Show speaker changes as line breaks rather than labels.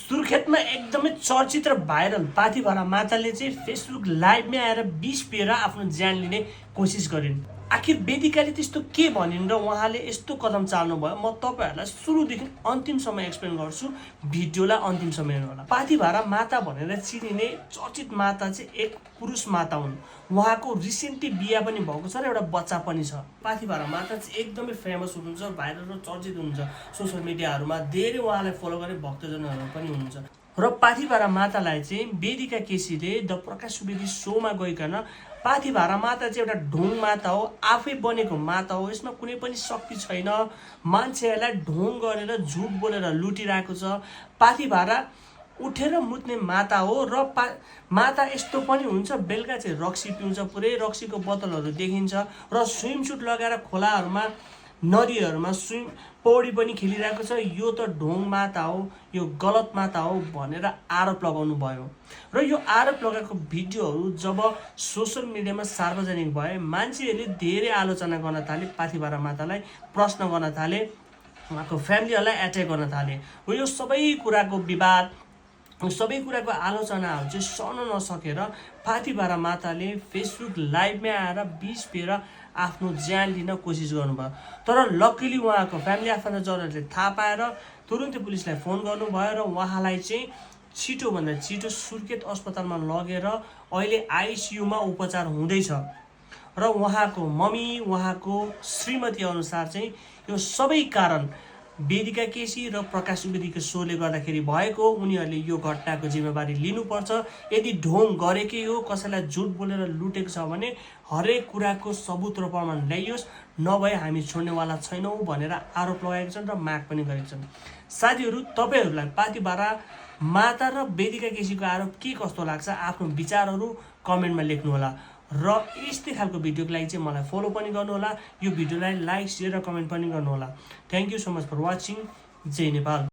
सुर्खेतमा एकदमै चर्चित र भाइरल पाथिभरा माताले चाहिँ फेसबुक लाइभमै आएर विष पिएर आफ्नो ज्यान लिने कोसिस गरिन्। आखिर वेदिकाले त्यस्तो के भनिन् र उहाँले यस्तो कदम चाल्नुभयो, म तपाईँहरूलाई सुरुदेखि अन्तिमसम्म एक्सप्लेन गर्छु। भिडियोलाई अन्तिमसम्म हेर्नु होला। पाथिभरा माता भनेर चिनिने चर्चित माता चाहिँ एक पुरुष माता हुन्। उहाँको रिसेन्टली बिहा पनि भएको छ र एउटा बच्चा पनि छ। पाथिभरा माता चाहिँ एकदमै फेमस हुनुहुन्छ, भाइरल र चर्चित हुनुहुन्छ। सोसियल मिडियाहरूमा धेरै उहाँलाई फलो गर्ने भक्तजनहरू पनि हुनुहुन्छ। र पाथिभरा मातालाई चाहिँ वेदिका केसीले द प्रकाश सुवेदी सोमा गइकन पाथिभरा माता चाहिँ एउटा ढोङ माता हो, आफै बनेको माता हो, यसमा कुनै पनि शक्ति छैन, मान्छेहरूलाई ढोङ गरेर झुट बोलेर लुटिरहेको छ, पाथिभरा उठेर मुत्ने माता हो। र माता यस्तो पनि हुन्छ, बेलुका चाहिँ रक्सी पिउँछ, पुरै रक्सीको बोतलहरू देखिन्छ र स्विम सुट लगाएर खोलाहरूमा नदीहरूमा पौडी पनि खेलिरहेको छ। यो त ढोङ माता हो, यो गलत माता हो भनेर आरोप लगाउनु भयो। र यो आरोप लगाएको भिडियोहरू जब सोसियल मिडियामा सार्वजनिक भए, मान्छेहरूले धेरै आलोचना गर्न थाले, पाथिभरा मातालाई प्रश्न गर्न थाले, उहाँको फ्यामिलीहरूलाई एट्याक गर्न थाले। हो यो सबै कुराको विवाद, सबै कुराको आलोचनाहरू चाहिँ सहन नसकेर पाथिभरा माताले फेसबुक लाइभमै आएर विष पिएर आफ्नो ज्यान लिन कोसिस गर्नुभयो। तर लकिली उहाँको फ्यामिली आफन्तजनहरूले थाहा पाएर तुरुन्तै पुलिसलाई फोन गर्नुभयो र उहाँलाई चाहिँ छिटोभन्दा छिटो सुर्खेत अस्पतालमा लगेर अहिले आइसियुमा उपचार हुँदैछ। र उहाँको मम्मी, उहाँको श्रीमती अनुसार चाहिँ यो सबै कारण वेदिका केसी र प्रकाश सुवेदीको सोले गर्दाखेरि भएको। उनीहरूले यो घटनाको जिम्मेवारी लिनुपर्छ। यदि ढोङ गरेकै हो, कसैलाई झुट बोलेर लुटेको छ भने हरेक कुराको सबुत र प्रमाण ल्याइयोस्, नभए हामी छोड्नेवाला छैनौँ भनेर आरोप लगाएका छन् र माग पनि गरेका छन्। साथीहरू, तपाईँहरूलाई पाथिभरा माता र वेदिका केसीको आरोप के कस्तो लाग्छ, आफ्नो विचारहरू कमेन्टमा लेख्नुहोला। र यस्तै खालको भिडियोको लागि चाहिँ मलाई फलो पनि गर्नुहोला। यो भिडियोलाई लाइक, सेयर र कमेन्ट पनि गर्नुहोला। Thank you so much for watching. जय नेपाल।